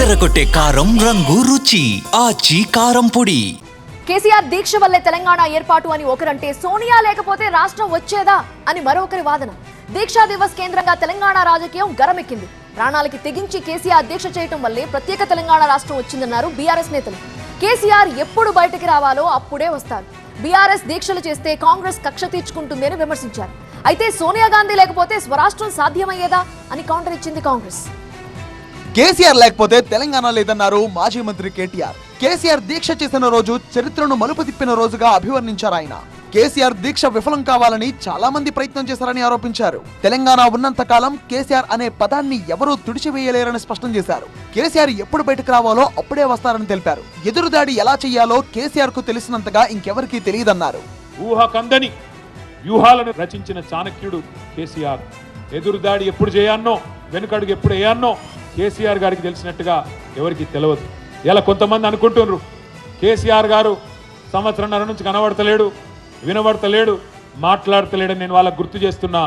అదరగొట్టే కారం రంగు రుచి ఆచి కారం పొడి. కేసీఆర్ దీక్ష వల్లే తెలంగాణ ఏర్పాటు అని ఒకరంటే, సోనియా లేకపోతే రాష్ట్రం వచ్చేదా అని మరొకరి వాదన. దీక్షా దివస్ కేంద్రంగా తెలంగాణ రాజకీయం గరమెక్కింది. ప్రాణాలకి తెగించి కేసీఆర్ దీక్ష చేయటం వల్లే ప్రత్యేక తెలంగాణ రాష్ట్రం వచ్చిందన్నారు బీఆర్ఎస్ నేతలు. కేసీఆర్ ఎప్పుడు బయటకి రావాలో అప్పుడే వస్తారు. బీఆర్ఎస్ దీక్షలు చేస్తే కాంగ్రెస్ కక్ష తీర్చుకుంటుంది అని విమర్శించారు. అయితే సోనియా గాంధీ లేకపోతే స్వరాష్ట్రం సాధ్యమయ్యేదా అని కౌంటర్ ఇచ్చింది కాంగ్రెస్. కేసీఆర్ లేకపోతే తెలంగాణ లేదన్నారు మాజీ మంత్రి కేటీఆర్. కేసీఆర్ దీక్ష చేసిన రోజు చరిత్రను మలుపు తిప్పిన రోజుగా అభివర్ణించారు ఆయన. కేసీఆర్ దీక్ష విఫలం కావాలని చాలా మంది ప్రయత్నం చేశారని ఆరోపించారు. తెలంగాణ ఉన్నంత కాలం కేసీఆర్ అనే పదాన్ని ఎవరూ తుడిచివేయలేరని స్పష్టం చేశారు. కేసీఆర్ ఎప్పుడు బయటకు రావాలో అప్పుడే వస్తారని తెలిపారు. ఎదురుదాడి ఎలా చెయ్యాలో కేసీఆర్ కు తెలిసినంతగా ఇంకెవరికీ తెలియదన్నారు. ఊహకందని వ్యూహాలను రచించిన చాణక్యుడు కేసీఆర్. ఎదురుదాడి ఎప్పుడు చేయాన్నో, వెనుకడుగు ఎప్పుడు వేయాన్నో కేసీఆర్ గారికి తెలిసినట్టుగా ఎవరికి తెలియదు. ఇలా కొంతమంది అనుకుంటున్నారు కేసీఆర్ గారు సంవత్సరంన్నర నుంచి కనబడతలేడు, వినబడతలేడు, మాట్లాడతలేడని. నేను వాళ్ళకు గుర్తు చేస్తున్నా,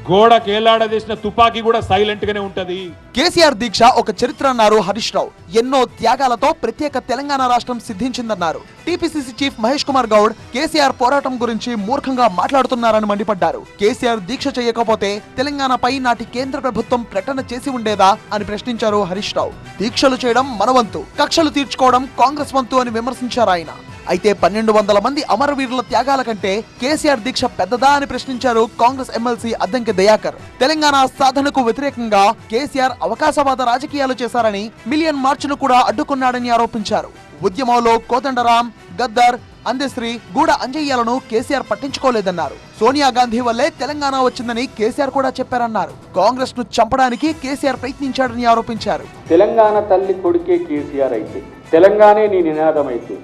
గోడకు ఏలాడదీసిన తుపాకీ కూడా సైలెంట్ గానే ఉంటది. కేసీఆర్ దీక్ష ఒక చరిత్ర అన్నారు హరీష్ రావు. ఎన్నో త్యాగాలతో ప్రత్యేక తెలంగాణ రాష్ట్రం సిద్ధించిందన్నారు. టీపీసీసీ చీఫ్ మహేష్ కుమార్ గౌడ్ కేసీఆర్ పోరాటం గురించి మూర్ఖంగా మాట్లాడుతున్నారని మండిపడ్డారు. కేసీఆర్ దీక్ష చేయకపోతే తెలంగాణపై నాటి కేంద్ర ప్రభుత్వం ప్రకటన చేసి ఉండేదా అని ప్రశ్నించారు హరీష్ రావు. దీక్షలు చేయడం మన వంతు, కక్షలు తీర్చుకోవడం కాంగ్రెస్ వంతు అని విమర్శించారు ఆయన. అయితే 1200 మంది అమరవీరుల త్యాగాల కంటే కేసీఆర్ దీక్ష పెద్దదా అని ప్రశ్నించారు కాంగ్రెస్ ఎమ్మెల్సీ అద్దంకి దయాకర్. తెలంగాణ సాధనకు వ్యతిరేకంగా కేసీఆర్ అవకాశవాద రాజకీయాలు చేశారని, మిలియన్ మార్చును కూడా అడ్డుకున్నాడని ఆరోపించారు. ఉద్యమంలో కోదండరాం, గద్దర్, అందశ్రీ, గూడ అంజయ్యలను కేసీఆర్ పట్టించుకోలేదన్నారు. సోనియా గాంధీ వల్లే తెలంగాణ వచ్చిందని కేసీఆర్ కూడా చెప్పారన్నారు. కాంగ్రెస్ ను చంపడానికి కేసీఆర్ ప్రయత్నించాడని ఆరోపించారు. తెలంగాణ తల్లి కొడుకే కేసీఆర్ అయితే, తెలంగాణే నీ నినాదం అయితే,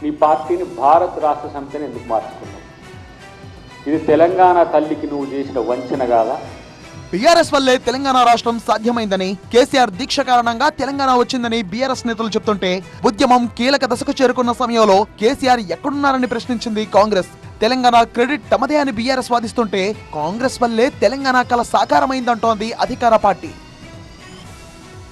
నీ పార్టీని భారత్ రాష్ట్ర సమితిని ఎందుకు మార్చుకున్నావు? ఇది తెలంగాణ తల్లికి నువ్వు చేసిన వంచన కాదా? బీఆర్ఎస్ వల్లే తెలంగాణ రాష్ట్రం సాధ్యమైందని, కేసీఆర్ దీక్ష కారణంగా తెలంగాణ వచ్చిందని బీఆర్ఎస్ నేతలు చెప్తుంటే, ఉద్యమం కీలక దశకు చేరుకున్న సమయంలో కేసీఆర్ ఎక్కడున్నారని ప్రశ్నించింది కాంగ్రెస్. తెలంగాణ క్రెడిట్ తమదే అని బీఆర్ఎస్ వాదిస్తుంటే, కాంగ్రెస్ వల్లే తెలంగాణ కల సాకారమైందంటోంది అధికార పార్టీ.